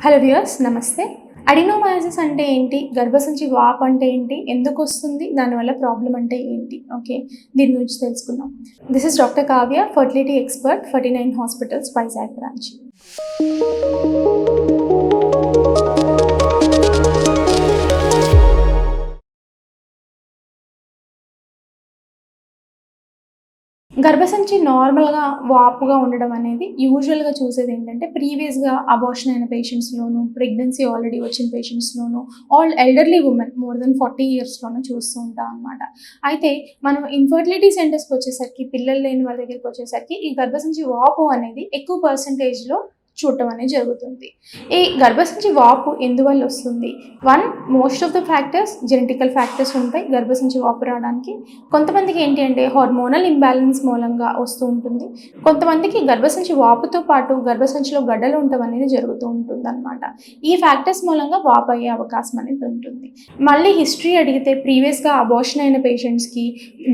Hello viewers, నమస్తే. అడినోమయాసిస్ అంటే ఏంటి? గర్భసంచి వాపు అంటే ఏంటి? ఎందుకు వస్తుంది? దానివల్ల ప్రాబ్లం అంటే ఏంటి? ఓకే, దీని గురించి తెలుసుకుందాం. This is doctor Kavya, fertility expert, 49 hospitals, Vizag branch. గర్భసంచి నార్మల్గా వాపుగా ఉండడం అనేది యూజువల్గా చూసేది ఏంటంటే, ప్రీవియస్గా అబార్షన్ అయిన పేషెంట్స్లోను, ప్రెగ్నెన్సీ ఆల్రెడీ వచ్చిన పేషెంట్స్లోను, all elderly women more than 40 ఇయర్స్లోనూ చూస్తూ ఉంటాం అనమాట. అయితే మనం ఇన్ఫర్టిలిటీ సెంటర్స్కి వచ్చేసరికి, పిల్లలు లేని వాళ్ళ దగ్గరికి వచ్చేసరికి ఈ గర్భసంచి వాపు అనేది ఎక్కువ పర్సంటేజ్లో చూడటం అనేది జరుగుతుంది. ఈ గర్భసంచి వాపు ఎందువల్ల వస్తుంది? Most of the factors genetical factors ఉంటాయి గర్భసంచి వాపు రావడానికి. కొంతమందికి ఏంటి అంటే హార్మోనల్ ఇంబ్యాలెన్స్ మూలంగా వస్తూ ఉంటుంది. కొంతమందికి గర్భసంచి వాపుతో పాటు గర్భసంచిలో గడ్డలు ఉండటం అనేది జరుగుతూ ఉంటుంది అనమాట. ఈ ఫ్యాక్టర్స్ మూలంగా వాపు అయ్యే అవకాశం అనేది ఉంటుంది. మళ్ళీ హిస్టరీ అడిగితే, ప్రీవియస్గా అబార్షన్ అయిన పేషెంట్స్కి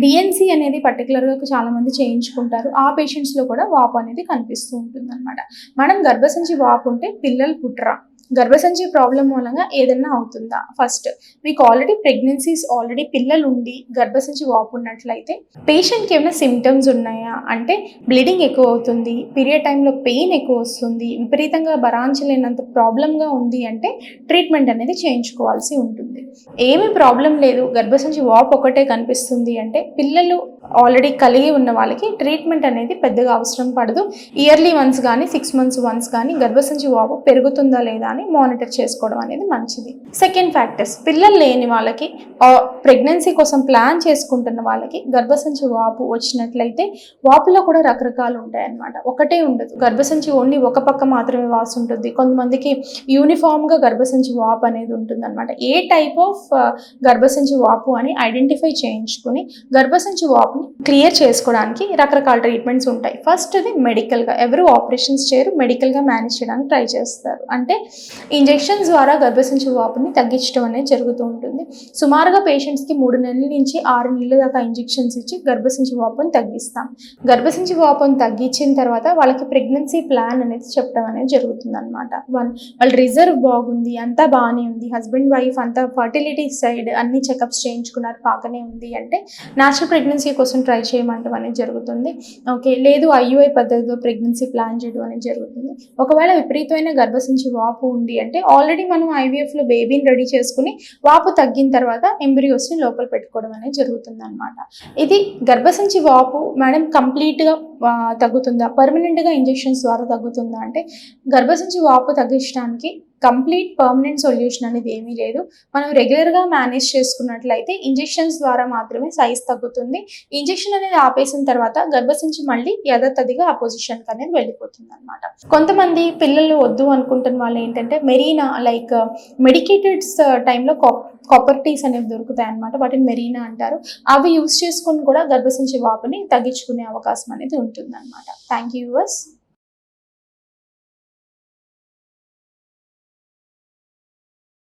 డిఎన్సీ అనేది పర్టికులర్గా చాలామంది చేయించుకుంటారు. ఆ పేషెంట్స్లో కూడా వాపు అనేది కనిపిస్తూ ఉంటుంది అనమాట. మనం గర్భసంచి వాపు ఉంటే పిల్లలు పుట్టరా? గర్భసంచి ప్రాబ్లం మూలంగా ఏదన్నా అవుతుందా? ఫస్ట్, మీకు ఆల్రెడీ ప్రెగ్నెన్సీస్ ఆల్రెడీ పిల్లలు ఉండి గర్భసంచి వాపు ఉన్నట్లయితే పేషెంట్కి ఏమైనా సిమ్టమ్స్ ఉన్నాయా అంటే, బ్లీడింగ్ ఎక్కువ అవుతుంది, పీరియడ్ టైంలో పెయిన్ ఎక్కువ వస్తుంది, విపరీతంగా భరాంచలేనంత ప్రాబ్లంగా ఉంది అంటే ట్రీట్మెంట్ అనేది చేయించుకోవాల్సి ఉంటుంది. ఏమీ ప్రాబ్లం లేదు, గర్భసంచి వాపు ఒకటే కనిపిస్తుంది అంటే, పిల్లలు ఆల్రెడీ కలిగి ఉన్న వాళ్ళకి ట్రీట్మెంట్ అనేది పెద్దగా అవసరం పడదు. ఇయర్లీ వన్స్ కానీ 6 months వన్స్ కానీ గర్భసంచి వాపు పెరుగుతుందా లేదా అని మానిటర్ చేసుకోవడం అనేది మంచిది. సెకండ్ ఫ్యాక్టర్స్, పిల్లలు లేని వాళ్ళకి, ప్రెగ్నెన్సీ కోసం ప్లాన్ చేసుకుంటున్న వాళ్ళకి గర్భసంచి వాపు వచ్చినట్లయితే వాపులో కూడా రకరకాలు ఉంటాయన్నమాట. ఒకటే ఉండదు. గర్భసంచి ఓన్లీ ఒక పక్క మాత్రమే వాసు ఉంటుంది. కొంతమందికి యూనిఫామ్గా గర్భసంచి వాపు అనేది ఉంటుంది అనమాట. ఏ టైప్ ఆఫ్ గర్భసంచి వాపు అని ఐడెంటిఫై చేయించుకుని గర్భసంచి వాపుని క్లియర్ చేసుకోవడానికి రకరకాల ట్రీట్మెంట్స్ ఉంటాయి. ఫస్ట్ అది మెడికల్గా, ఎవరు ఆపరేషన్స్ చేయరు, మెడికల్గా మేనేజ్ చేయడానికి ట్రై చేస్తారు. అంటే ఇంజెక్షన్స్ ద్వారా గర్భసంచి వాపుని తగ్గించడం అనేది జరుగుతూ ఉంటుంది. సుమారుగా పేషెంట్స్కి 3 నెలల నుంచి 6 నెలల దాకా ఇంజెక్షన్స్ ఇచ్చి గర్భసంచి వాపుని తగ్గిస్తాం. గర్భసంచి వాపుని తగ్గించిన తర్వాత వాళ్ళకి ప్రెగ్నెన్సీ ప్లాన్ అనేది చెప్పడం అనేది జరుగుతుంది అనమాట. వాళ్ళ రిజర్వ్ బాగుంది, అంతా బాగానే ఉంది, హస్బెండ్ వైఫ్ అంతా ఫర్టిలిటీ సైడ్ అన్ని చెకప్స్ చేయించుకున్నారు, బాగానే ఉంది అంటే న్యాచురల్ ప్రెగ్నెన్సీ కోసం ట్రై చేయమంటం అనేది జరుగుతుంది. ఓకే, లేదు ఐయుఐ పద్ధతిలో ప్రెగ్నెన్సీ ప్లాన్ చేయడం అనేది జరుగుతుంది. ఒకవేళ విపరీతమైన గర్భసంచి వాపు ఉంది అంటే ఆల్రెడీ మనం ఐవీఎఫ్లో బేబీని రెడీ చేసుకుని వాపు తగ్గిన తర్వాత ఎంబ్రియోస్ని లోపల పెట్టుకోవడం అనేది జరుగుతుంది అనమాట. ఇది గర్భసంచి వాపు మేడం కంప్లీట్గా తగ్గుతుందా, పర్మనెంట్గా ఇంజెక్షన్స్ ద్వారా తగ్గుతుందా అంటే, గర్భసంచి వాపు తగ్గించడానికి కంప్లీట్ పర్మనెంట్ సొల్యూషన్ అనేది ఏమీ లేదు. మనం రెగ్యులర్గా మేనేజ్ చేసుకున్నట్లయితే ఇంజెక్షన్స్ ద్వారా మాత్రమే సైజ్ తగ్గుతుంది. ఇంజెక్షన్ అనేది ఆపేసిన తర్వాత గర్భసంచి మళ్ళీ యథాతథిగా ఆ పొజిషన్కి అనేది వెళ్ళిపోతుంది అనమాట. కొంతమంది పిల్లలు వద్దు అనుకుంటున్న వాళ్ళు ఏంటంటే, మెరీనా లైక్ మెడికేటెడ్స్ టైంలో కాపర్ టీస్ అనేవి దొరుకుతాయి అనమాట. వాటిని మెరీనా అంటారు. అవి యూస్ చేసుకుని కూడా గర్భసంచి వాపుని తగ్గించుకునే అవకాశం అనేది ఉంటుంది అనమాట. Thank you viewers.